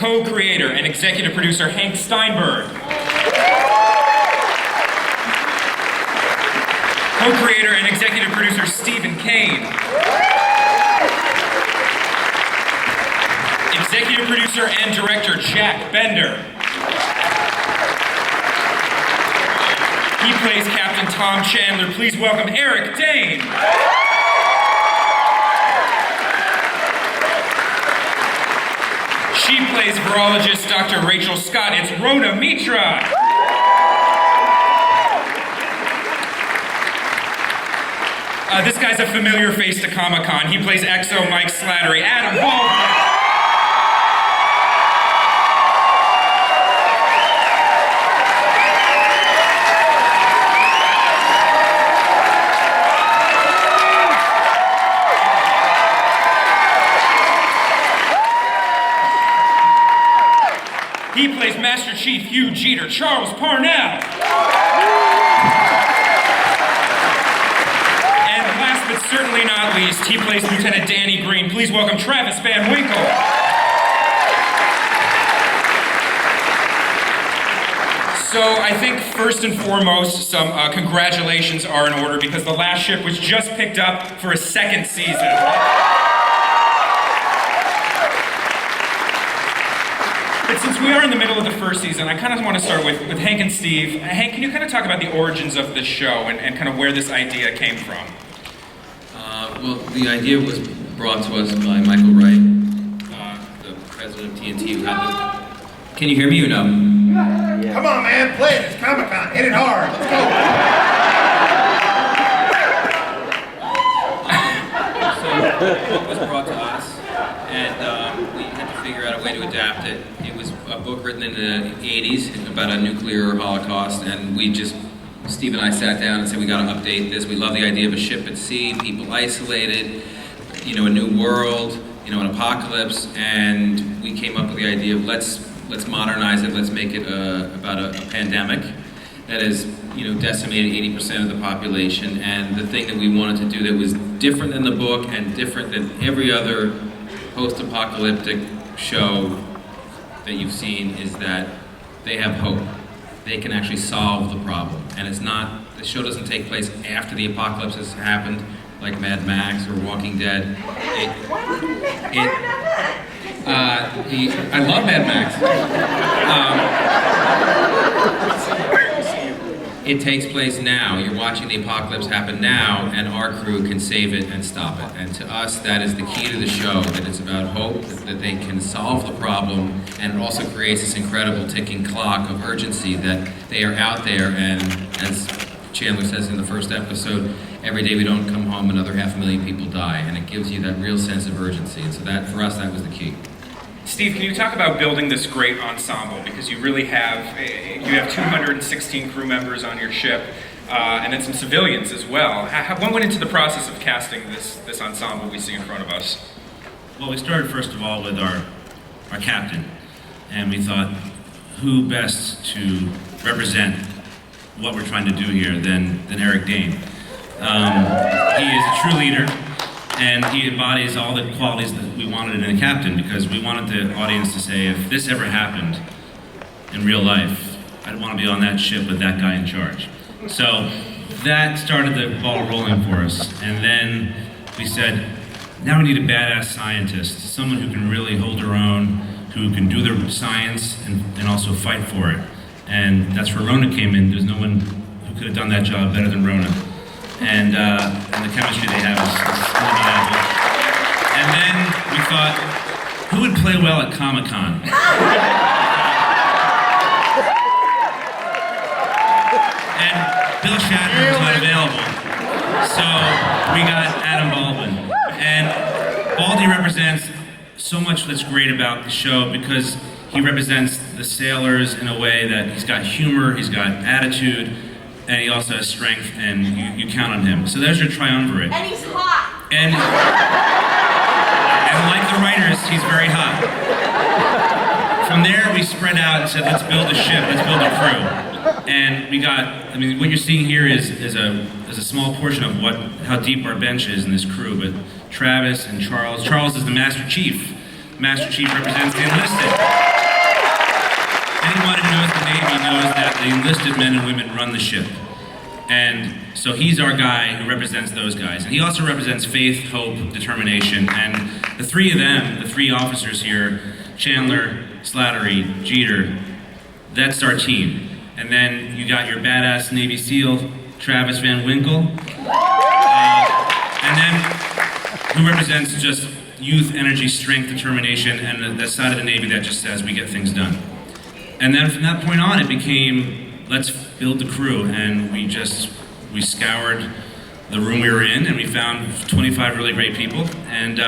Co-creator and executive producer Hank Steinberg. Co-creator and executive producer Stephen Kane. Executive producer and director Jack Bender. He plays Captain Tom Chandler. Please welcome Eric Dane. She plays virologist Dr. Rachel Scott. It's Rhoda Mitra. This guy's a familiar face to Comic-Con. He plays EXO Mike Slattery. Adam Baldwin. He plays Master Chief Hugh Jeter, Charles Parnell. And last but certainly not least, he plays Lieutenant Danny Green. Please welcome Travis Van Winkle. So I think first and foremost, some congratulations are in order because The Last Ship was just picked up for a second season. But since we are in the middle of the first season, I kind of want to start with Hank and Steve. Hank, can you kind of talk about the origins of this show and kind of where this idea came from? Well, the idea was brought to us by Michael Wright, the president of TNT, who had the... Can you hear me or no? Yeah. Come on, man, play it. It's Comic-Con. Hit it hard. Let's go. So the book was brought to us, and we had to figure out a way to adapt it. It was a book written in the 80s about a nuclear holocaust, and Steve and I sat down and said, we got to update this. We love the idea of a ship at sea, people isolated, a new world, an apocalypse, and we came up with the idea of let's modernize it, let's make it about a pandemic that has, decimated 80% of the population, and the thing that we wanted to do that was different than the book and different than every other post-apocalyptic show that you've seen is that they have hope. They can actually solve the problem. And the show doesn't take place after the apocalypse has happened, like Mad Max or Walking Dead. I love Mad Max. It takes place now. You're watching the apocalypse happen now, and our crew can save it and stop it. And to us, that is the key to the show, that it's about hope, that they can solve the problem, and it also creates this incredible ticking clock of urgency that they are out there, and as Chandler says in the first episode, every day we don't come home, another 500,000 people die, and it gives you that real sense of urgency. And so that, for us, that was the key. Steve, can you talk about building this great ensemble? Because you really have 216 crew members on your ship, and then some civilians as well. What went into the process of casting this ensemble we see in front of us? Well, we started first of all with our captain, and we thought, who best to represent what we're trying to do here than Eric Dane. He is a true leader, and he embodies all the qualities that we wanted in a captain, because we wanted the audience to say, if this ever happened in real life, I'd want to be on that ship with that guy in charge. So that started the ball rolling for us, and then we said, now we need a badass scientist, someone who can really hold her own, who can do the science and also fight for it. And that's where Rona came in. There's no one who could have done that job better than Rona. And the chemistry they have is undeniable. And then we thought, who would play well at Comic-Con? And Bill Shatner was not available. So we got Adam Baldwin. And Baldy represents so much that's great about the show because he represents the sailors in a way that he's got humor, he's got attitude, and he also has strength, and you count on him. So there's your triumvirate. And he's hot. And like the writers, he's very hot. From there, we spread out and said, let's build a ship, let's build a crew. And we got, what you're seeing here is a small portion of how deep our bench is in this crew, but Travis and Charles is the Master Chief. Master Chief represents the enlisted. anyone who knows the Navy knows that the enlisted men and women run the ship. And so he's our guy who represents those guys. And he also represents faith, hope, determination. And the three of them, the three officers here, Chandler, Slattery, Jeter, that's our team. And then you got your badass Navy SEAL, Travis Van Winkle. And then who represents just youth, energy, strength, determination, and that side of the Navy that just says we get things done. And then from that point on, it became, let's build the crew. And we scoured the room we were in, and we found 25 really great people. And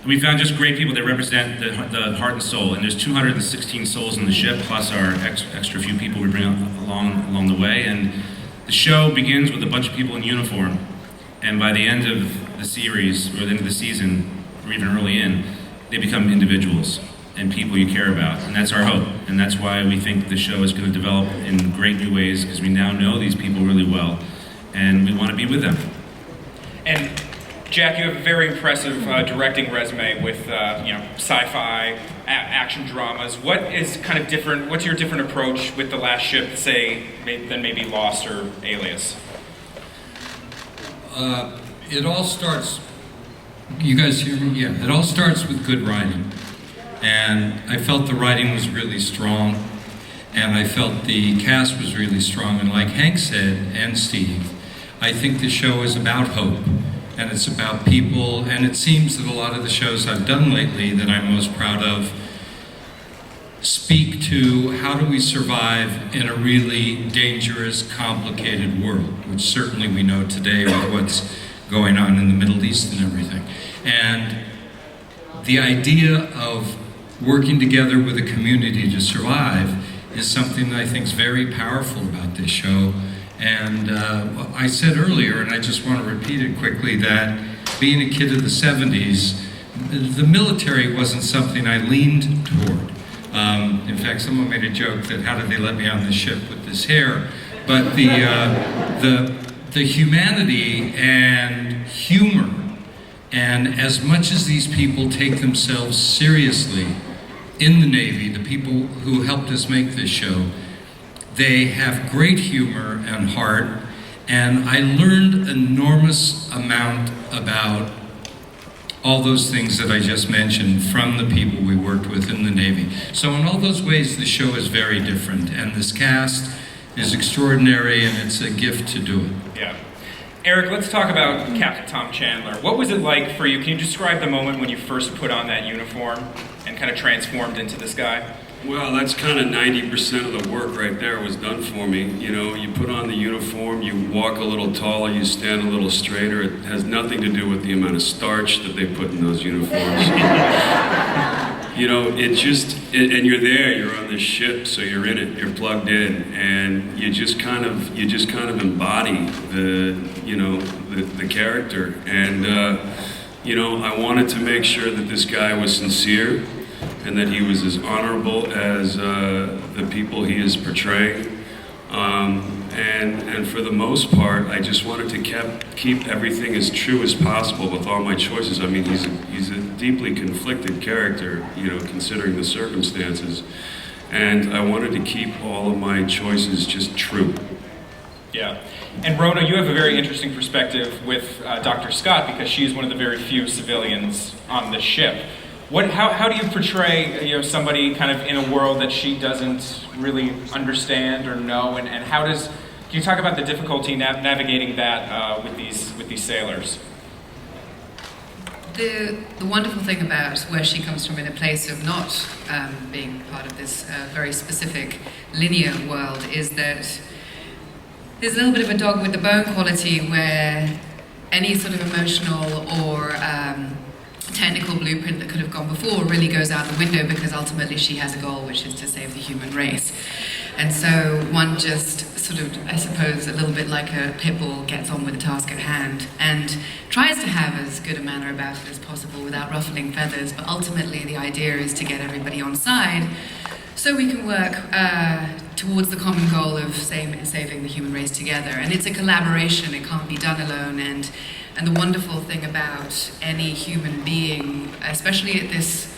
we found just great people that represent the heart and soul. And there's 216 souls in the ship, plus our extra few people we bring along the way. And the show begins with a bunch of people in uniform. And by the end of the series, or the end of the season, or even early in, they become individuals and people you care about. And that's our hope. And that's why we think the show is going to develop in great new ways, because we now know these people really well, and we want to be with them. And Jack, you have a very impressive directing resume with sci-fi, action dramas. What is kind of different? What's your different approach with The Last Ship, say, than maybe Lost or Alias? It all starts, you guys hear me? Yeah, it all starts with good writing. And I felt the writing was really strong, and I felt the cast was really strong. And like Hank said, and Steve, I think the show is about hope, and it's about people, and it seems that a lot of the shows I've done lately that I'm most proud of speak to how do we survive in a really dangerous, complicated world, which certainly we know today with what's going on in the Middle East and everything. And the idea of working together with a community to survive is something that I think is very powerful about this show. And I said earlier, and I just want to repeat it quickly, that being a kid of the 70s, the military wasn't something I leaned toward. In fact, someone made a joke that how did they let me on the ship with this hair? But the humanity and humor, and as much as these people take themselves seriously in the Navy, the people who helped us make this show, they have great humor and heart, and I learned enormous amount about all those things that I just mentioned from the people we worked with in the Navy. So in all those ways, the show is very different, and this cast is extraordinary, and it's a gift to do it. Yeah. Eric, let's talk about Captain Tom Chandler. What was it like for you? Can you describe the moment when you first put on that uniform and kind of transformed into this guy? Well, that's kind of 90% of the work right there was done for me. You know, you put on the uniform, you walk a little taller, you stand a little straighter. It has nothing to do with the amount of starch that they put in those uniforms. You know, and you're there, you're on this ship, so you're in it, you're plugged in, and you just kind of embody the character. And I wanted to make sure that this guy was sincere, and that he was as honorable as the people he is portraying. And for the most part, I just wanted to keep everything as true as possible with all my choices. I mean, he's a deeply conflicted character, considering the circumstances. And I wanted to keep all of my choices just true. Yeah. And Rona, you have a very interesting perspective with Dr. Scott, because she is one of the very few civilians on the ship. How do you portray somebody kind of in a world that she doesn't really understand or know, and can you talk about the difficulty navigating that with these sailors? The wonderful thing about where she comes from in a place of not being part of this very specific linear world is that there's a little bit of a dog with the bone quality, where any sort of emotional or technical blueprint that could have gone before really goes out the window, because ultimately she has a goal, which is to save the human race. And so one just sort of, I suppose, a little bit like a pit bull, gets on with the task at hand and tries to have as good a manner about it as possible without ruffling feathers. But ultimately the idea is to get everybody on side so we can work towards the common goal of saving the human race together. And it's a collaboration, it can't be done alone. And the wonderful thing about any human being, especially at this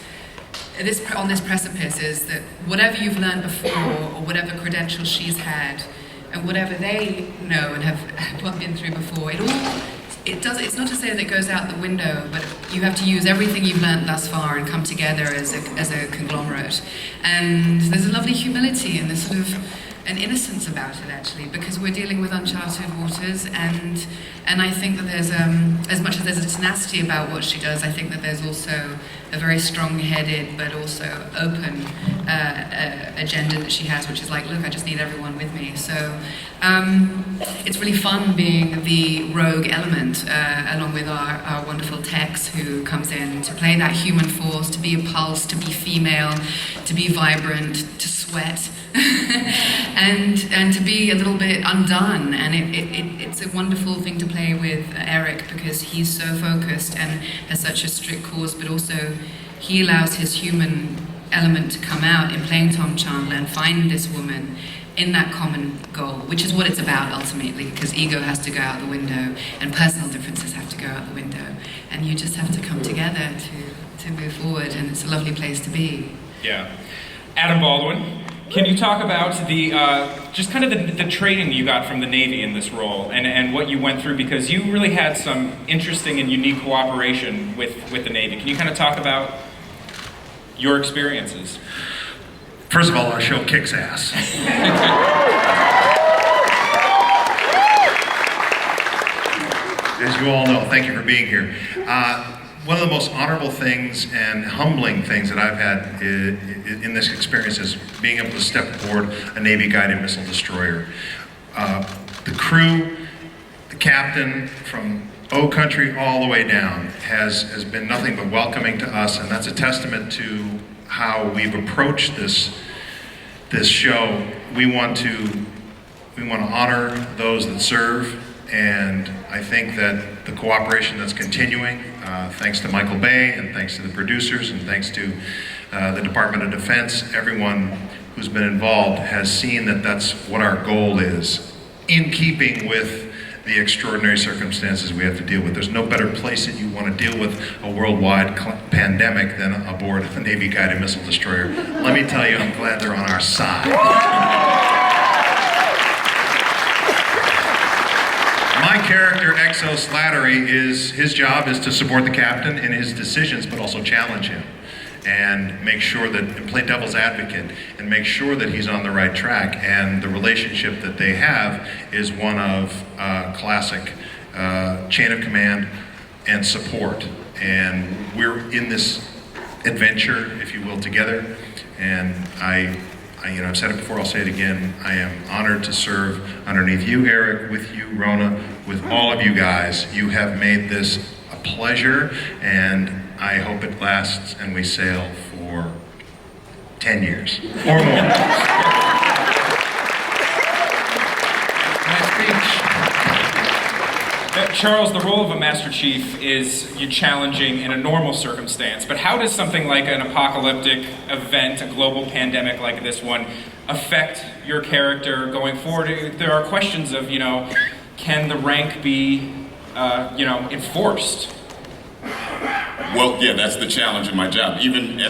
on this precipice is that whatever you've learned before, or whatever credentials she's had, and whatever they know and have been through before, it's not to say that it goes out the window, but you have to use everything you've learned thus far and come together as a conglomerate. And there's a lovely humility and there's sort of an innocence about it, actually, because we're dealing with uncharted waters, and I think that there's as much as there's a tenacity about what she does, I think that there's also a very strong-headed but also open agenda that she has, which is like, look, I just need everyone with me. So it's really fun being the rogue element, along with our wonderful Tex, who comes in to play that human force, to be a pulse, to be female, to be vibrant, to sweat, and to be a little bit undone. And it's a wonderful thing to play with Eric, because he's so focused and has such a strict course, but also he allows his human element to come out in playing Tom Chandler and find this woman in that common goal, which is what it's about ultimately, because ego has to go out the window and personal differences have to go out the window, and you just have to come together to move forward, and it's a lovely place to be. Yeah. Adam Baldwin, can you talk about the just kind of the training you got from the Navy in this role, and what you went through, because you really had some interesting and unique cooperation with the Navy. Can you kind of talk about your experiences? First of all, our show kicks ass. As you all know, thank you for being here. One of the most honorable things and humbling things that I've had in this experience is being able to step aboard a Navy-guided missile destroyer. The crew, the captain, from O Country all the way down, has been nothing but welcoming to us, and that's a testament to how we've approached this show. We want to honor those that serve, and I think that the cooperation that's continuing, thanks to Michael Bay, and thanks to the producers, and thanks to the Department of Defense, everyone who's been involved has seen that that's what our goal is, in keeping with the extraordinary circumstances we have to deal with. There's no better place that you want to deal with a worldwide pandemic than aboard a Navy-guided missile destroyer. Let me tell you, I'm glad they're on our side. My character, Exo Slattery, his job is to support the captain in his decisions, but also challenge him and make sure that, and play devil's advocate, and make sure that he's on the right track. And the relationship that they have is one of classic chain of command and support. And we're in this adventure, if you will, together. And I've said it before, I'll say it again, I am honored to serve underneath you, Eric, with you, Rona, with all of you guys. You have made this a pleasure, and I hope it lasts and we sail for 10 years or more. Nice speech. Charles, the role of a Master Chief is challenging in a normal circumstance, but how does something like an apocalyptic event, a global pandemic like this one, affect your character going forward? There are questions of, can the rank be, enforced? Well, yeah, that's the challenge of my job. Even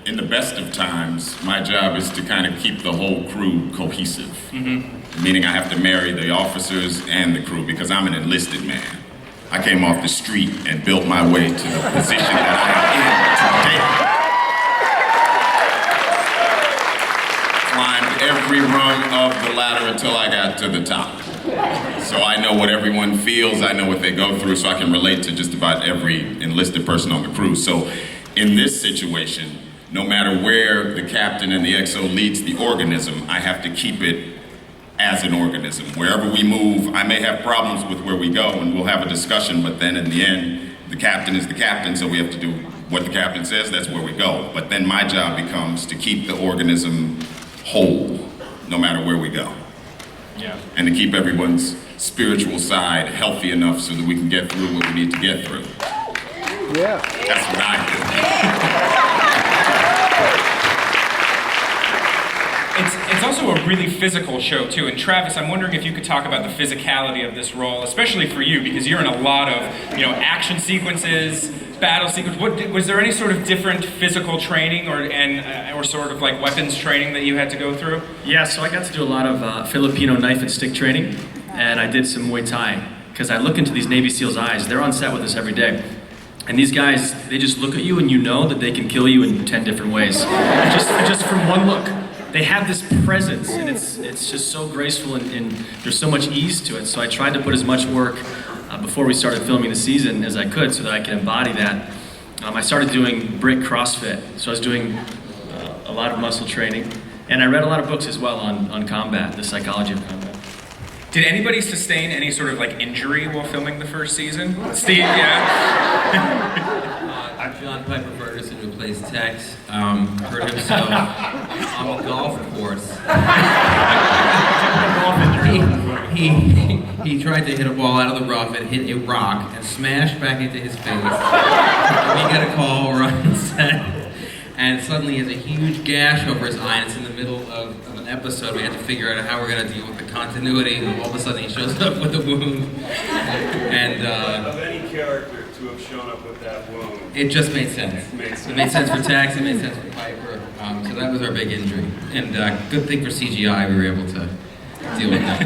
in the best of times, my job is to kind of keep the whole crew cohesive. Mm-hmm. Meaning I have to marry the officers and the crew, because I'm an enlisted man. I came off the street and built my way to the position that I am in today. Climbed every rung of the ladder until I got to the top. So I know what everyone feels, I know what they go through, so I can relate to just about every enlisted person on the crew. So in this situation, no matter where the captain and the XO leads the organism, I have to keep it as an organism. Wherever we move, I may have problems with where we go, and we'll have a discussion, but then in the end, the captain is the captain, so we have to do what the captain says, that's where we go. But then my job becomes to keep the organism whole, no matter where we go. Yeah. And to keep everyone's spiritual side healthy enough so that we can get through what we need to get through. Yeah. That's what I It's also a really physical show too, and Travis, I'm wondering if you could talk about the physicality of this role, especially for you, because you're in a lot of action sequences, battle sequence, was there any sort of different physical training or sort of like weapons training that you had to go through? Yeah, so I got to do a lot of Filipino knife and stick training, and I did some Muay Thai, because I look into these Navy SEALs' eyes. They're on set with us every day. And these guys, they just look at you and you know that they can kill you in 10 different ways. just from one look. They have this presence, and it's just so graceful, and there's so much ease to it. So I tried to put as much work before we started filming the season as I could so that I could embody that. I started doing brick CrossFit, so I was doing a lot of muscle training. And I read a lot of books as well on combat, the psychology of combat. Did anybody sustain any sort of like injury while filming the first season? Steve, yeah? John Piper Ferguson, who plays Tex, hurt himself on the golf course. He tried to hit a ball out of the rough and hit a rock and smashed back into his face. We got a call, we're on set, and suddenly he has a huge gash over his eye, and it's in the middle of an episode. We had to figure out how we're going to deal with the continuity, and all of a sudden he shows up with a wound. And of any character to have shown up with that wound. it just made sense. It made sense for Tex, it made sense for Piper. So that was our big injury. And good thing for CGI, we were able to deal with that.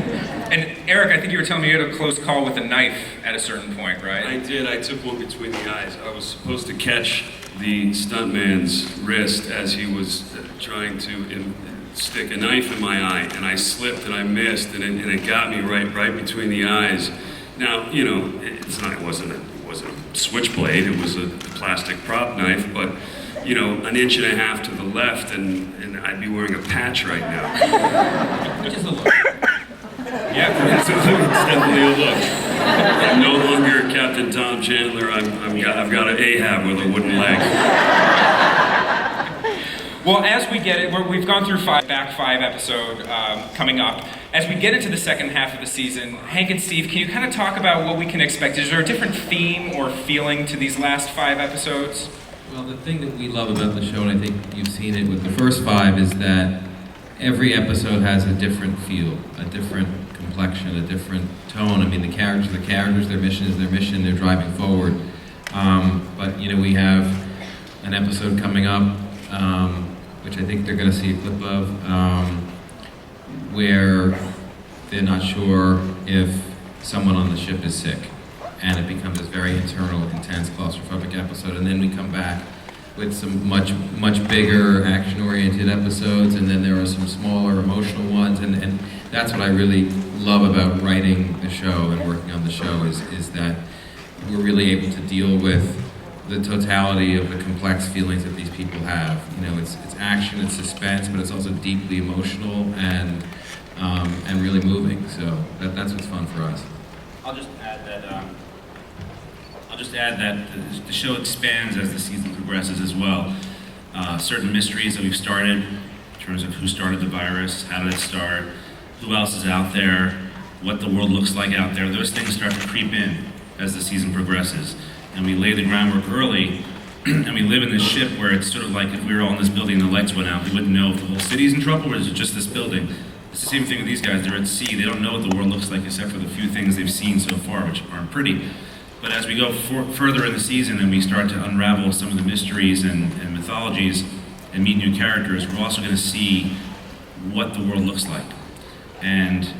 And Eric, I think you were telling me you had a close call with a knife at a certain point, right? I did. I took one between the eyes. I was supposed to catch the stuntman's wrist as he was trying to stick a knife in my eye, and I slipped and I missed, and it got me right between the eyes. Now, you know, it wasn't a switchblade. It was a plastic prop knife, but you know, an inch and a half to the left, and I'd be wearing a patch right now. Which is a look. Yeah, it's definitely a look. I'm no longer Captain Tom Chandler. I've got an Ahab with a wooden leg. Well, as we get it, we've gone through back five episode coming up. As we get into the second half of the season, Hank and Steve, can you kind of talk about what we can expect? Is there a different theme or feeling to these last 5 episodes? Well, the thing that we love about the show, and I think you've seen it with the first 5, is that every episode has a different feel, a different complexion, a different tone. I mean, the characters, their mission is their mission, they're driving forward. But, you know, we have an episode coming up, which I think they're going to see a clip of, where they're not sure if someone on the ship is sick. And it becomes this very internal, intense, claustrophobic episode. And then we come back with some much bigger action-oriented episodes, and then there are some smaller emotional ones. And that's what I really love about writing the show and working on the show is that we're really able to deal with the totality of the complex feelings that these people have. You know, it's action, it's suspense, but it's also deeply emotional and really moving. So that's what's fun for us. I'll just add that the show expands as the season progresses as well. Certain mysteries that we've started in terms of who started the virus, how did it start, who else is out there, what the world looks like out there, those things start to creep in as the season progresses. And we lay the groundwork early, and we live in this ship where it's sort of like if we were all in this building and the lights went out, we wouldn't know if the whole city's in trouble or is it just this building. It's the same thing with these guys. They're at sea. They don't know what the world looks like except for the few things they've seen so far, which aren't pretty. But as we go further in the season and we start to unravel some of the mysteries and mythologies and meet new characters, we're also going to see what the world looks like and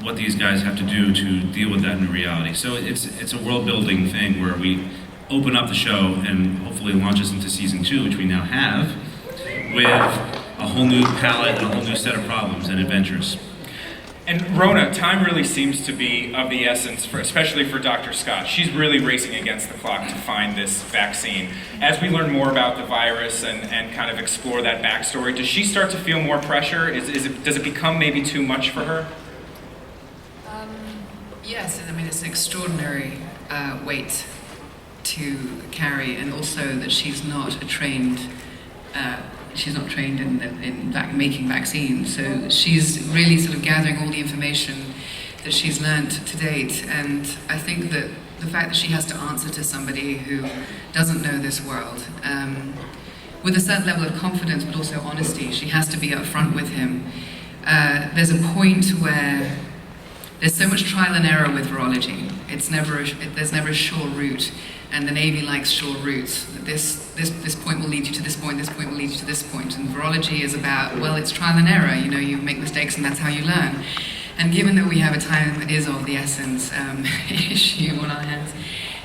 what these guys have to do to deal with that in reality. So it's a world-building thing where we open up the show and hopefully launch us into season 2, which we now have, with a whole new palette and a whole new set of problems and adventures. And Rona, time really seems to be of the essence, especially for Dr. Scott. She's really racing against the clock to find this vaccine. As we learn more about the virus and kind of explore that backstory, does she start to feel more pressure? Does it become maybe too much for her? Yes, I mean, it's an extraordinary weight to carry, and also that she's not trained in making vaccines. So she's really sort of gathering all the information that she's learned to date. And I think that the fact that she has to answer to somebody who doesn't know this world, with a certain level of confidence but also honesty, she has to be upfront with him. There's a point where there's so much trial and error with virology. There's never a sure route. and the Navy likes short routes. This point will lead you to this point, this point will lead you to this point. And virology is about, well, it's trial and error. You know, you make mistakes and that's how you learn. And given that we have a time that is of the essence issue on our hands,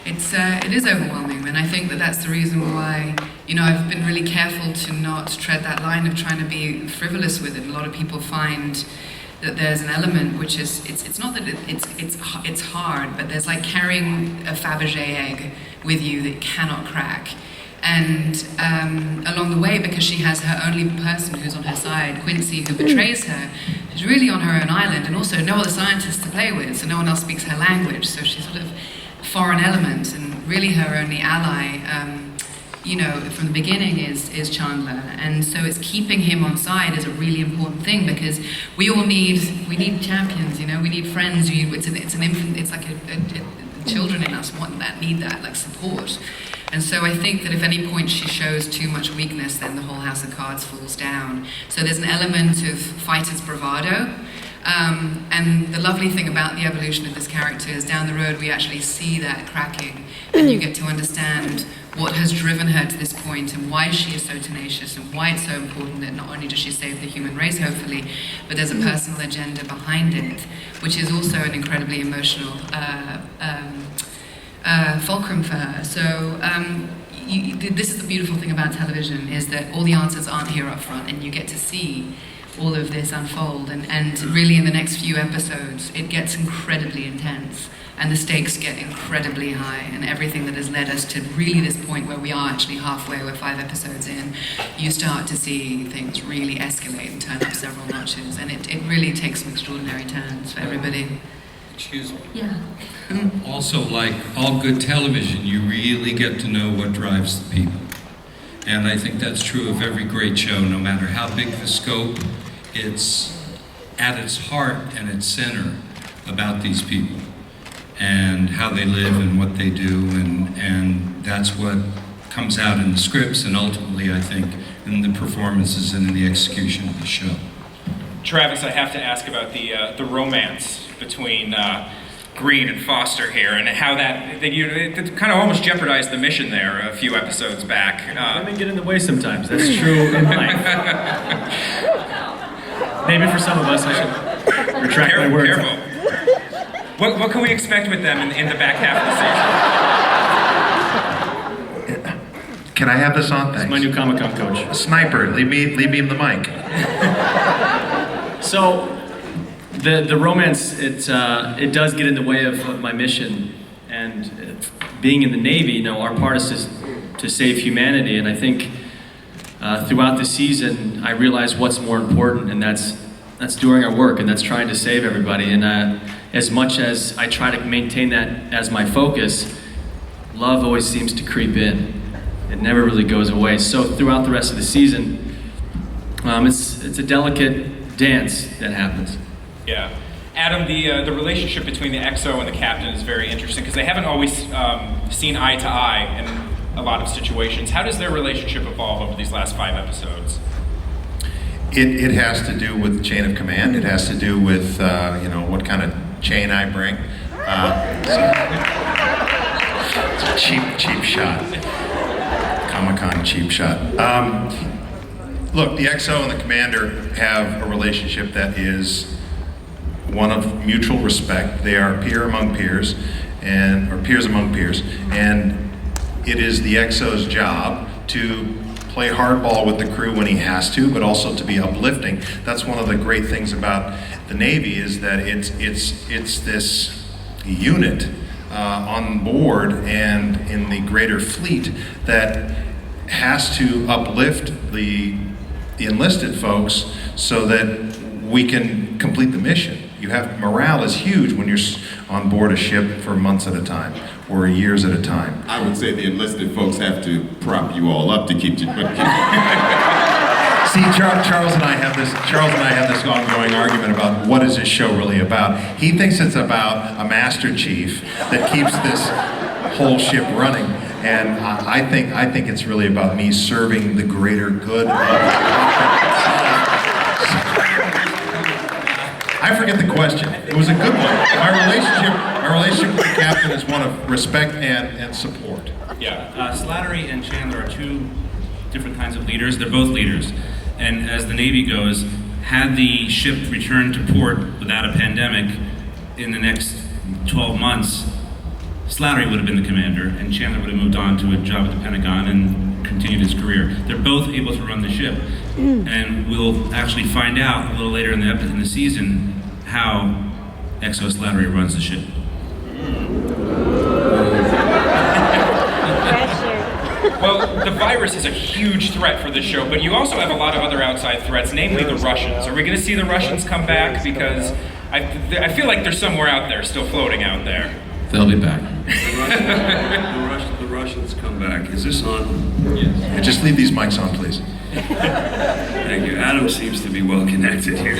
it is overwhelming. And I think that that's the reason why, you know, I've been really careful to not tread that line of trying to be frivolous with it. A lot of people find that there's an element which is, it's not that it's hard, but there's like carrying a Fabergé egg with you that cannot crack. And along the way, because she has her only person who's on her side, Quincy, who betrays her, she's really on her own island, and also no other scientists to play with, so no one else speaks her language, so she's sort of a foreign element, and really her only ally, you know, from the beginning is Chandler. And so it's keeping him on side is a really important thing, because we all need champions, you know, we need friends. It's like a children in us need that like support. And so I think that if any point she shows too much weakness, then the whole house of cards falls down. So there's an element of fighter's bravado. And the lovely thing about the evolution of this character is down the road we actually see that cracking, and you get to understand what has driven her to this point and why she is so tenacious and why it's so important that not only does she save the human race, hopefully, but there's a personal agenda behind it, which is also an incredibly emotional fulcrum for her. So this is the beautiful thing about television, is that all the answers aren't here up front, and you get to see all of this unfold, and really in the next few episodes it gets incredibly intense, and the stakes get incredibly high, and everything that has led us to really this point where we are actually halfway, we're 5 episodes in, you start to see things really escalate and turn up several notches, and it really takes some extraordinary turns for everybody. Excuse me. Yeah. Also, like all good television, you really get to know what drives the people. And I think that's true of every great show, no matter how big the scope. It's at its heart and its center about these people and how they live and what they do, and that's what comes out in the scripts and ultimately, I think, in the performances and in the execution of the show. Travis, I have to ask about the romance between Green and Foster here, and how it kind of almost jeopardized the mission there a few episodes back. Women get in the way sometimes. That's true in life. Maybe for some of us, I should retract my words. Careful. What can we expect with them in the back half of the season? Can I have this on? It's my new Comic-Con coach. Sniper, leave me the mic. So, the romance, it does get in the way of my mission, and being in the Navy, you know, our part is to save humanity, and I think throughout the season, I realized what's more important, and that's doing our work, and that's trying to save everybody. And as much as I try to maintain that as my focus, love always seems to creep in. It never really goes away. So throughout the rest of the season, it's a delicate dance that happens. Yeah. Adam, the relationship between the XO and the captain is very interesting, because they haven't always seen eye to eye in a lot of situations. How does their relationship evolve over these last 5 episodes? It has to do with chain of command. It has to do with what kind of chain I bring. It's a cheap shot. Comic-Con cheap shot. Look, the XO and the commander have a relationship that is one of mutual respect. They are peer among peers, or peers among peers, and it is the XO's job to play hardball with the crew when he has to, but also to be uplifting. That's one of the great things about the Navy, is that it's this unit on board and in the greater fleet that has to uplift the enlisted folks so that we can complete the mission. Morale is huge when you're on board a ship for months at a time or years at a time. I would say the enlisted folks have to prop you all up to keep you. See, Charles and I have this ongoing argument about what is this show really about. He thinks it's about a master chief that keeps this whole ship running, and I think it's really about me serving the greater good of the I forget the question. It was a good one. My relationship with the captain is one of respect and support. Yeah. Slattery and Chandler are two different kinds of leaders. They're both leaders. And as the Navy goes, had the ship returned to port without a pandemic in the next 12 months, Slattery would have been the commander, and Chandler would have moved on to a job at the Pentagon and continued his career. They're both able to run the ship. And we'll actually find out a little later in the season how XO Slattery runs the ship. Well, the virus is a huge threat for this show, but you also have a lot of other outside threats, namely the Russians. Are we going to see the Russians come back? Because I feel like they're somewhere out there, still floating out there. They'll be back. The Russians come back. Is this on? Yes. And just leave these mics on, please. Thank you. Adam seems to be well connected here.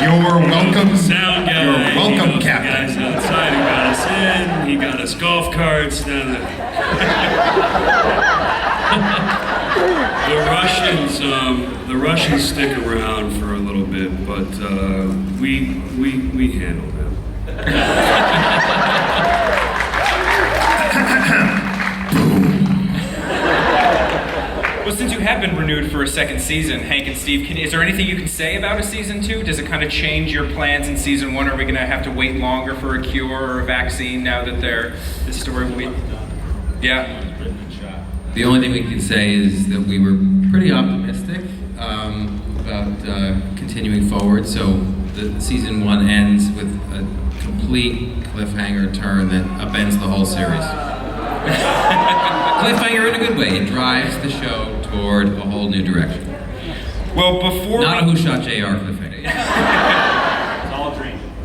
You're welcome. Sound guy. You're welcome, he knows Captain. The guys outside who got us in. He got us golf carts. Down the Russians stick around for a little bit, but we handle them. Well, since you have been renewed for a second season, Hank and Steve, is there anything you can say about a season 2? Does it kind of change your plans in season 1? Are we going to have to wait longer for a cure or a vaccine now that this story will be? Yeah. The only thing we can say is that we were pretty optimistic about continuing forward. So the season 1 ends with a complete cliffhanger turn that upends the whole series. Cliffhanger in a good way. It drives the show toward a whole new direction. Well, before Not a Who Shot JR cliffhanger.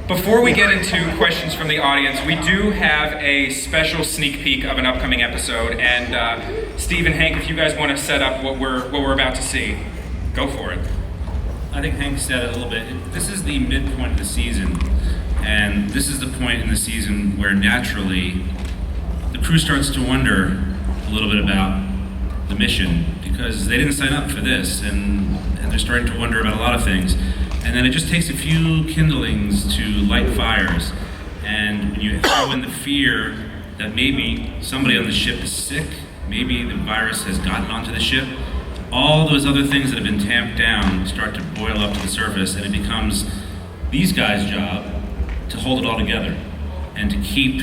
Before we get into questions from the audience, we do have a special sneak peek of an upcoming episode. And Steve and Hank, if you guys want to set up what we're about to see, go for it. I think Hank said it a little bit. This is the midpoint of the season, and this is the point in the season where naturally the crew starts to wonder a little bit about the mission, because they didn't sign up for this, and they're starting to wonder about a lot of things. And then it just takes a few kindlings to light fires, and when you throw in the fear that maybe somebody on the ship is sick, maybe the virus has gotten onto the ship, all those other things that have been tamped down start to boil up to the surface, and it becomes these guys' job to hold it all together and to keep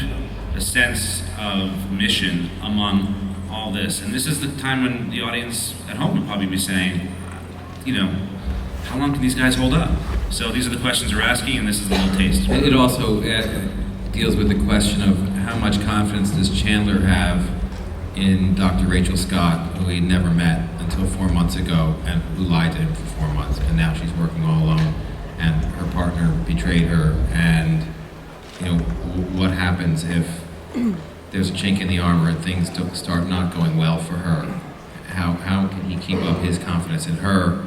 a sense of mission among all this. And this is the time when the audience at home would probably be saying, how long can these guys hold up? So these are the questions we're asking, and this is a little taste. It also deals with the question of how much confidence does Chandler have in Dr. Rachel Scott, who he never met until 4 months ago, and who lied to him for 4 months, and now she's working all alone, and her partner betrayed her, and what happens if there's a chink in the armor and things start not going well for her? How can he keep up his confidence in her?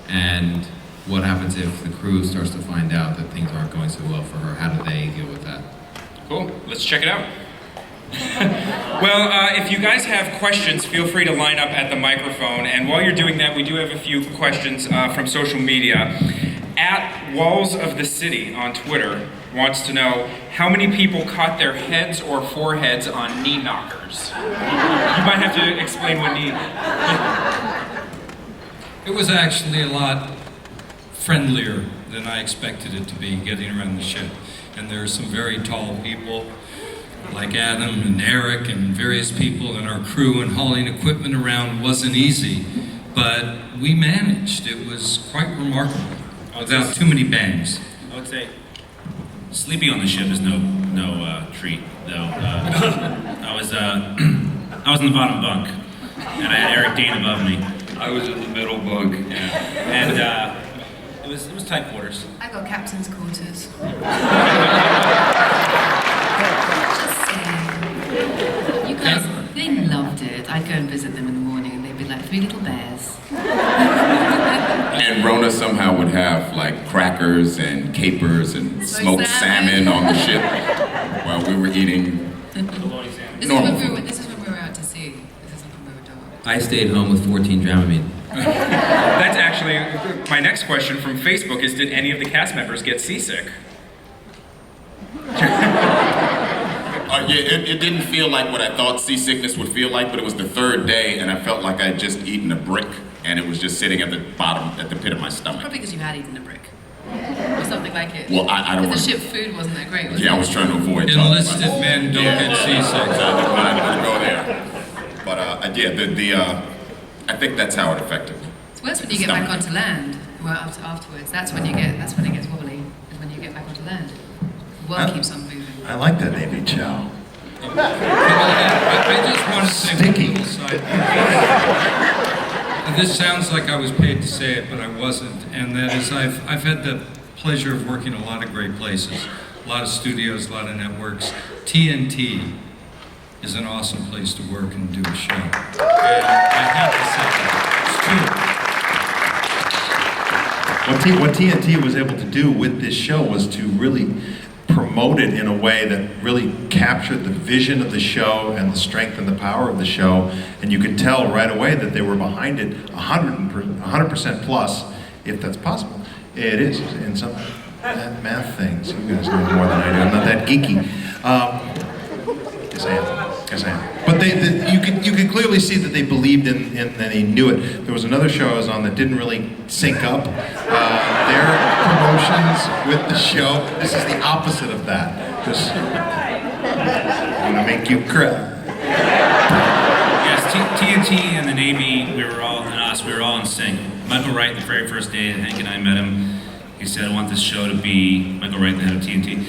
And what happens if the crew starts to find out that things aren't going so well for her? How do they deal with that? Cool, let's check it out. Well, if you guys have questions, feel free to line up at the microphone. And while you're doing that, we do have a few questions from social media. At Walls of the City on Twitter wants to know how many people caught their heads or foreheads on knee knockers. You might have to explain what knee. It was actually a lot friendlier than I expected it to be getting around the ship. And there are some very tall people like Adam and Eric and various people in our crew, and hauling equipment around wasn't easy, but we managed. It was quite remarkable without too many bangs. I would say sleeping on the ship is no treat, though. I was in the bottom bunk, and I had Eric Dane above me. I was in the middle bunk. And it was tight quarters. I got captain's quarters. Just saying. You guys, they loved it. I'd go and visit them in the morning and they'd be like 3 little bears. And Rona somehow would have like crackers and capers and smoked salmon on the ship while we were eating. This is when we were out to sea. This isn't when we were dog. I stayed home with 14 Dramamine. That's actually my next question from Facebook is, did any of the cast members get seasick? It didn't feel like what I thought seasickness would feel like, but it was the third day, and I felt like I'd just eaten a brick, and it was just sitting at the bottom, at the pit of my stomach. Probably because you had eaten a brick. Or something like it. Well, I don't Because want the ship food wasn't that great, was it? Yeah, I was trying to avoid talking Enlisted about it. men don't get seasick. I didn't want to go there. But I think that's how it affected me. It's worse when you get back onto land. Well, afterwards, that's when it gets wobbly. Is when you get back onto land. The world keeps on moving. I like that Navy chow. I just want to say Sticky. one little side. And this sounds like I was paid to say it, but I wasn't. And that is, I've had the pleasure of working in a lot of great places, a lot of studios, a lot of networks. TNT is an awesome place to work and do a show. And I have to say that. It's true. What TNT was able to do with this show was to really promote it in a way that really captured the vision of the show and the strength and the power of the show. And you could tell right away that they were behind it 100% plus, if that's possible. It is in some math things. You guys know more than I do. I'm not that geeky. Yes, I am. But you can clearly see that they believed in and they knew it. There was another show I was on that didn't really sync up their promotions with the show. This is the opposite of that. Just I'm gonna make you cry. Yes, TNT and the Navy, we were all in sync. Michael Wright, the very first day that Hank and I met him, he said, I want this show to be, Michael Wright, the head of TNT,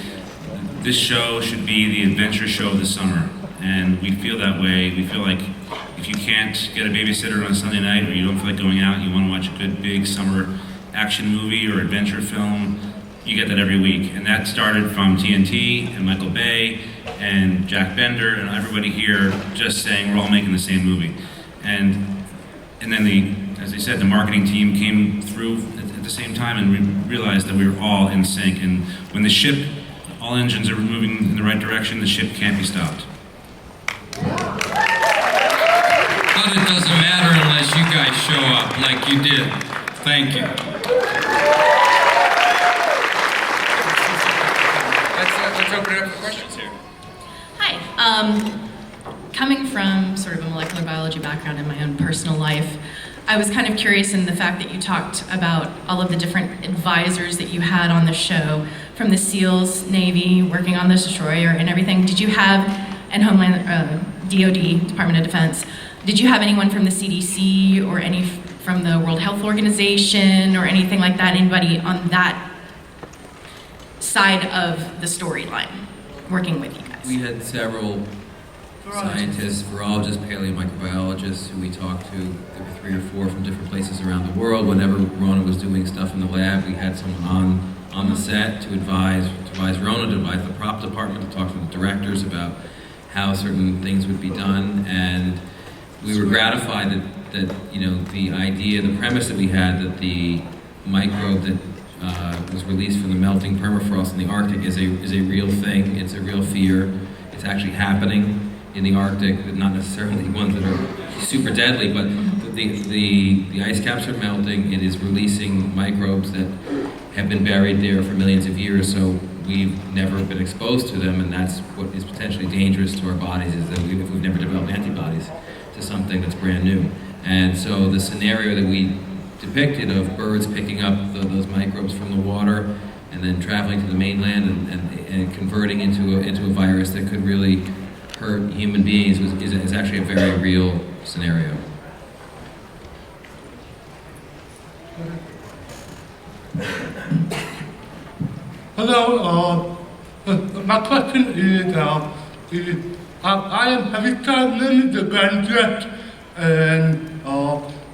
this show should be the adventure show of the summer. And we feel that way. We feel like if you can't get a babysitter on a Sunday night or you don't feel like going out, you want to watch a good big summer action movie or adventure film, you get that every week. And that started from TNT and Michael Bay and Jack Bender and everybody here just saying we're all making the same movie. And then as I said, the marketing team came through at the same time and we realized that we were all in sync. And when the ship, all engines are moving in the right direction, the ship can't be stopped. But it doesn't matter unless you guys show up like you did. Thank you. Let's open it up for questions here. Hi. Coming from sort of a molecular biology background in my own personal life, I was kind of curious in the fact that you talked about all of the different advisors that you had on the show, from the SEALs, Navy, working on the destroyer and everything. Did you have, and Homeland, DoD, Department of Defense, did you have anyone from the CDC or any from the World Health Organization or anything like that, anybody on that side of the storyline working with you guys? We had several scientists, virologists, paleomicrobiologists who we talked to. There were 3 or 4 from different places around the world. Whenever Rona was doing stuff in the lab, we had someone on the set to advise Rona, to advise the prop department, to talk to the directors about how certain things would be done. And we were gratified that the idea, the premise that we had, that the microbe that was released from the melting permafrost in the Arctic is a real thing. It's a real fear. It's actually happening in the Arctic, not necessarily ones that are super deadly, but the ice caps are melting. It is releasing microbes that have been buried there for millions of years, so we've never been exposed to them, and that's what is potentially dangerous to our bodies, is that we've never developed antibodies to something that's brand new. And so the scenario that we depicted of birds picking up those microbes from the water and then traveling to the mainland and converting into a virus that could really hurt human beings is actually a very real scenario. Hello, my question is, have you tried learning the guns yet? And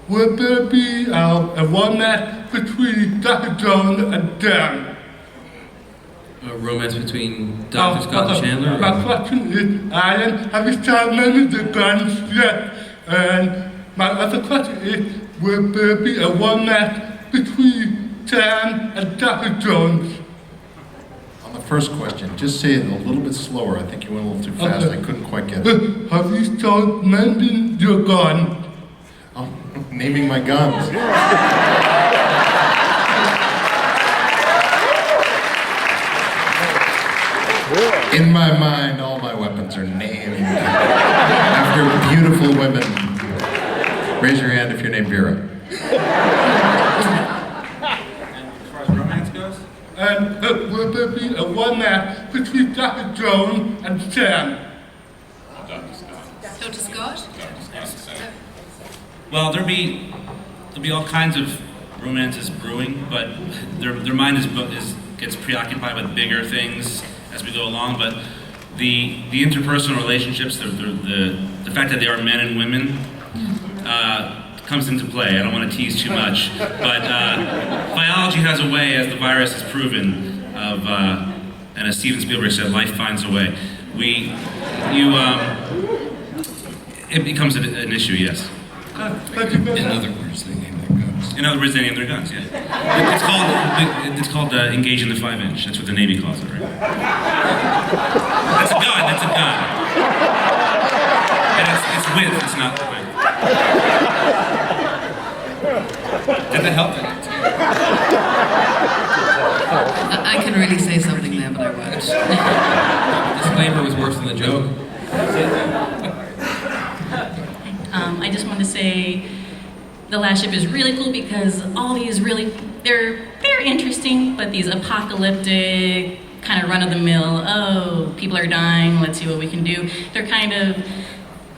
will there be a romance between Dr. Jones and Dan? A romance between Dr. Scott and Chandler? My question is, Ian, have you tried learning the guns yet? And my other question is, will there be a romance between Dan and Dr. Jones? On the first question, just say it a little bit slower. I think you went a little too fast. Okay. I couldn't quite get it. Have you started mending your gun? Oh, naming my guns. In my mind, all my weapons are named after beautiful women. Raise your hand if you're named Vera. As far as romance goes? And will there be a one match between Dr. Jones and Sam? Dr. Scott? Well, there'll be all kinds of romances brewing, but their mind gets preoccupied with bigger things as we go along. But the interpersonal relationships, the fact that they are men and women, comes into play. I don't want to tease too much, but biology has a way, as the virus has proven, of and as Steven Spielberg said, life finds a way. It becomes an issue, yes. In other words, they name their guns. In other words, they name their guns, yeah. It's called engaging the 5-inch. That's what the Navy calls it, right? That's a gun, that's a gun. And it's width, it's not width. Did that help? I can really say something there, but I won't. Disclaimer was worse than the joke. I just want to say The Last Ship is really cool because all these they're interesting, but these apocalyptic, kind of run-of-the-mill, oh, people are dying, let's see what we can do. They're kind of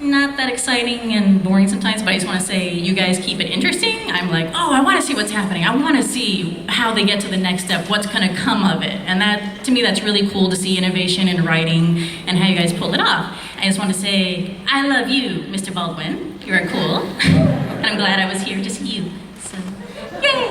not that exciting and boring sometimes, but I just want to say you guys keep it interesting. I'm like, oh, I want to see what's happening. I want to see how they get to the next step, what's going to come of it. And that, to me, that's really cool to see innovation in writing and how you guys pull it off. I just want to say, I love you, Mr. Baldwin. You are cool. And I'm glad I was here to see you. So, yay!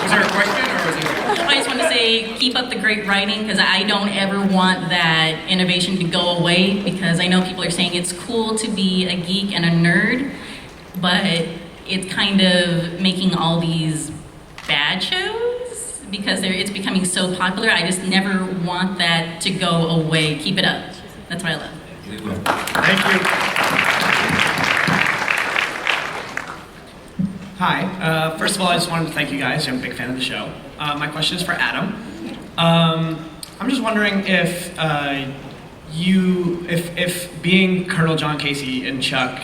Was there a question, or was it? I just want to say, keep up the great writing, because I don't ever want that innovation to go away, because I know people are saying it's cool to be a geek and a nerd, but it's kind of making all these bad shows, because it's becoming so popular. I just never want that to go away. Keep it up. That's what I love. Thank you. Hi. First of all, I just wanted to thank you guys. I'm a big fan of the show. My question is for Adam. I'm just wondering if if being Colonel John Casey and Chuck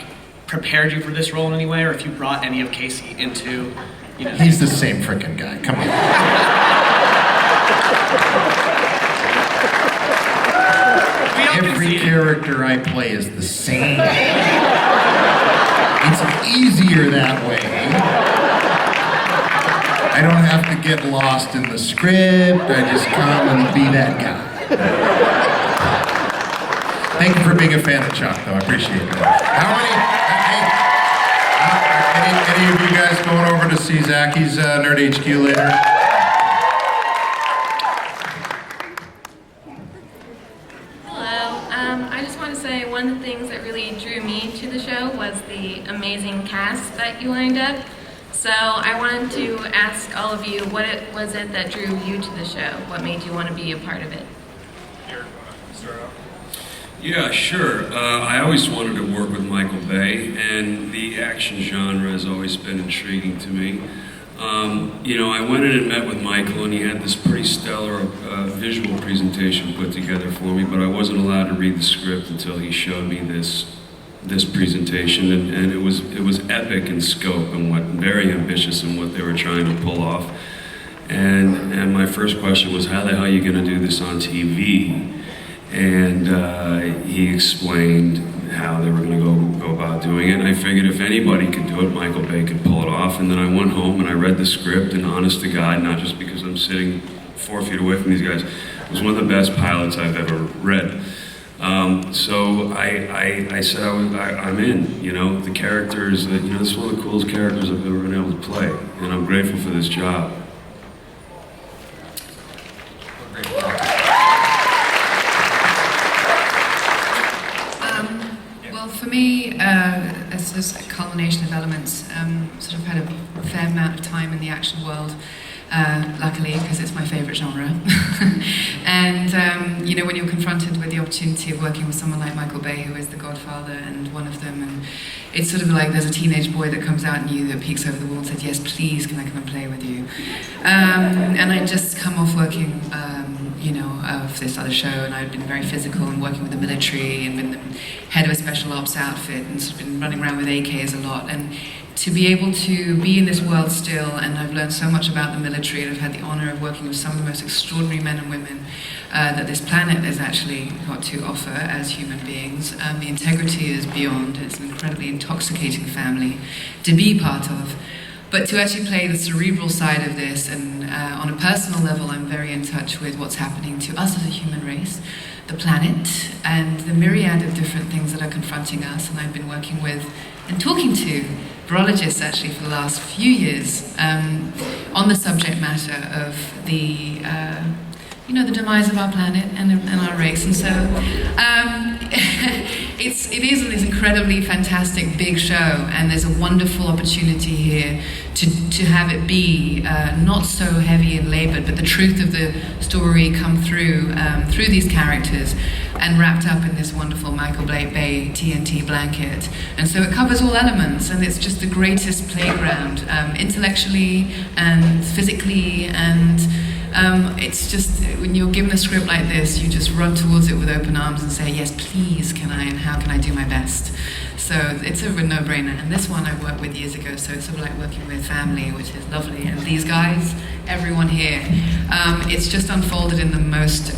prepared you for this role in any way, or if you brought any of Casey into, you know. He's the same frickin' guy. Come on. Every character I play is the same. It's easier that way. I don't have to get lost in the script. I just come and be that guy. Thank you for being a fan of Chuck, though. I appreciate it. How many? Any of you guys going over to see Zachy's Nerd HQ later? I just want to say one of the things that really drew me to the show was the amazing cast that you lined up. So I wanted to ask all of you, what was it that drew you to the show? What made you want to be a part of it? Yeah, sure. I always wanted to work with Michael Bay, and the action genre has always been intriguing to me. You know, I went in and met with Michael, and he had this pretty stellar visual presentation put together for me, but I wasn't allowed to read the script until he showed me this presentation, and it was epic in scope and very ambitious in what they were trying to pull off. And my first question was, how the hell are you going to do this on TV? And he explained how they were going to go about doing it. And I figured if anybody could do it, Michael Bay could pull it off. And then I went home and I read the script, and honest to God, not just because I'm sitting 4 feet away from these guys, it was one of the best pilots I've ever read. So I said I'm in. You know, the characters, this is one of the coolest characters I've ever been able to play, and I'm grateful for this job. Well, for me, it's a culmination of elements. Sort of had a fair amount of time in the action world, luckily, because it's my favorite genre. And, you know, when you're confronted with the opportunity of working with someone like Michael Bay, who is the godfather and one of them, and it's sort of like there's a teenage boy that comes out in you that peeks over the wall and says, yes, please, can I come and play with you? And I'd just come off working, you know, of this other show, and I'd been very physical and working with the military and been the head of a special ops outfit and sort of been running around with AKs a lot. And to be able to be in this world still, and I've learned so much about the military, and I've had the honor of working with some of the most extraordinary men and women that this planet has actually got to offer as human beings. The integrity is beyond. It's an incredibly intoxicating family to be part of. But to actually play the cerebral side of this, and on a personal level, I'm very in touch with what's happening to us as a human race, the planet, and the myriad of different things that are confronting us. And I've been working with and talking to virologists actually for the last few years on the subject matter of the, you know, the demise of our planet and our race. And so it is this incredibly fantastic big show, and there's a wonderful opportunity here to have it be not so heavy and labored, but the truth of the story come through these characters and wrapped up in this wonderful Michael Bay TNT blanket. And so it covers all elements, and it's just the greatest playground, intellectually and physically, and it's just, when you're given a script like this, you just run towards it with open arms and say, yes, please, can I, and how can I do my best? So it's sort of a no-brainer. And this one I worked with years ago, so it's sort of like working with family, which is lovely. And these guys, everyone here, it's just unfolded in the most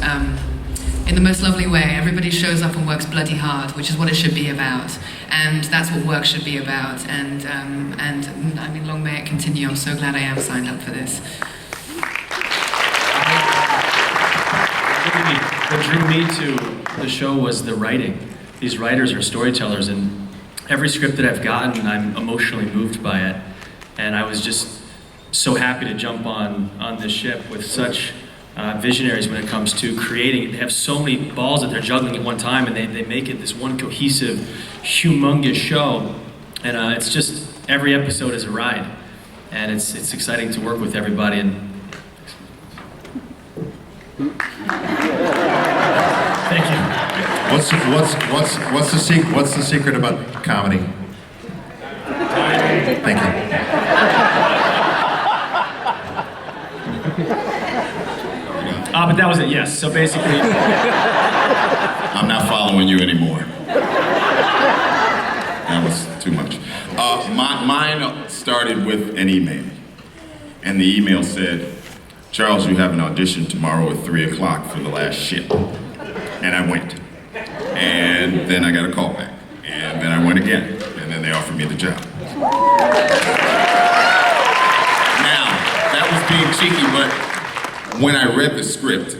lovely way. Everybody shows up and works bloody hard, which is what it should be about. And that's what work should be about. And I mean, long may it continue. I'm so glad I am signed up for this. What drew me to the show was the writing. These writers are storytellers, and every script that I've gotten, I'm emotionally moved by it. And I was just so happy to jump on this ship with such visionaries when it comes to creating. They have so many balls that they're juggling at one time, and they make it this one cohesive, humongous show. And it's just, every episode is a ride. And it's exciting to work with everybody. And thank you. What's the secret about comedy? Thank you. But that was it, yes. So basically... I'm not following you anymore. That was too much. Mine started with an email. And the email said, Charles, you have an audition tomorrow at 3 o'clock for The Last Ship. And I went. And then I got a call back. And then I went again. And then they offered me the job. Now, that was being cheeky, but when I read the script,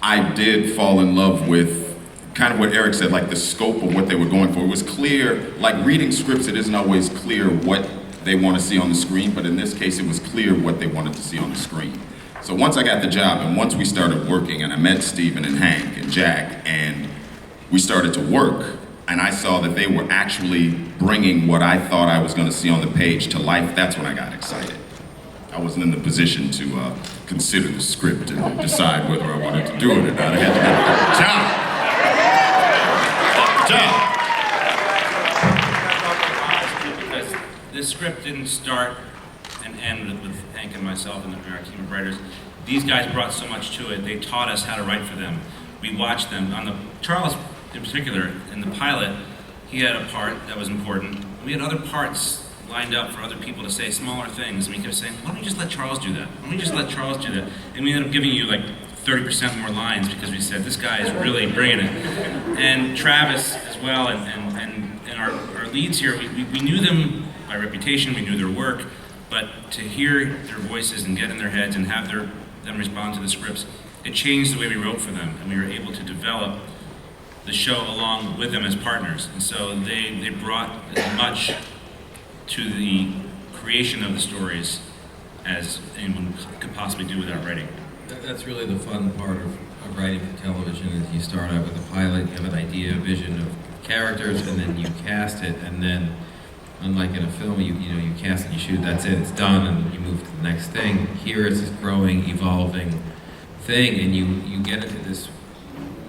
I did fall in love with kind of what Eric said, like the scope of what they were going for. It was clear, like reading scripts, it isn't always clear what they want to see on the screen, but in this case, it was clear what they wanted to see on the screen. So once I got the job, and once we started working, and I met Stephen and Hank and Jack, and we started to work, and I saw that they were actually bringing what I thought I was going to see on the page to life, that's when I got excited. I wasn't in the position to consider the script and decide whether I wanted to do it or not. I had to get the job. Because this script didn't start and end with Hank and myself and our team of writers. These guys brought so much to it. They taught us how to write for them. We watched them. Charles, in particular, in the pilot, he had a part that was important. We had other parts lined up for other people to say smaller things, and we kept saying, why don't we just let Charles do that? Why don't we just let Charles do that? And we ended up giving you like 30% more lines because we said, this guy is really bringing it. And Travis as well, and our leads here, we knew them by reputation, we knew their work, but to hear their voices and get in their heads and have them respond to the scripts, it changed the way we wrote for them, and we were able to develop the show along with them as partners. And so they brought as much to the creation of the stories as anyone could possibly do without writing. That's really the fun part of writing for television, is you start out with a pilot, you have an idea, a vision of characters, and then you cast it, and then unlike in a film, you cast and you shoot, that's it, it's done, and you move to the next thing. Here it's this growing, evolving thing, and you get into this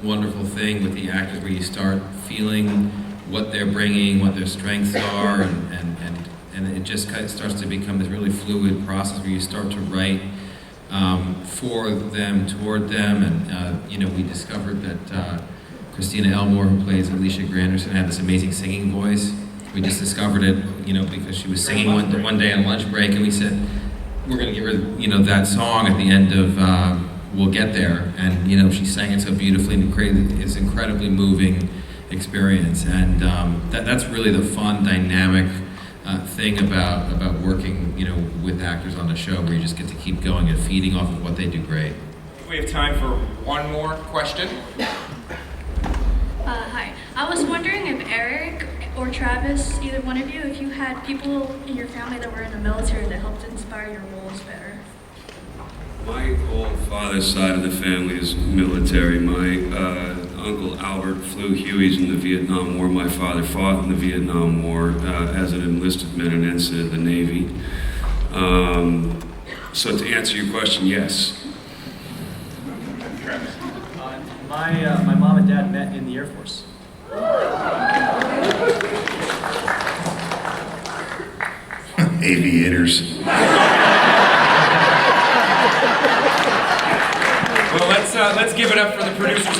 wonderful thing with the actors where you start feeling what they're bringing, what their strengths are, and it just kind of starts to become this really fluid process where you start to write for them, toward them, and we discovered that Christina Elmore, who plays Alicia Granderson, had this amazing singing voice. We just discovered it, because she was singing one day on lunch break, and we said, we're going to give her, that song at the end of We'll Get There, and she sang it so beautifully and created this incredibly moving experience, and that's really the fun, dynamic thing about working, with actors on the show, where you just get to keep going and feeding off of what they do great. We have time for one more question. Hi. I was wondering if Eric or Travis, either one of you, if you had people in your family that were in the military that helped inspire your roles better. My whole father's side of the family is military. My Uncle Albert flew Hueys in the Vietnam War. My father fought in the Vietnam War as an enlisted man and ensign in the Navy. So to answer your question, yes. My mom and dad met in the Air Force. Aviators. Well, let's give it up for the producers.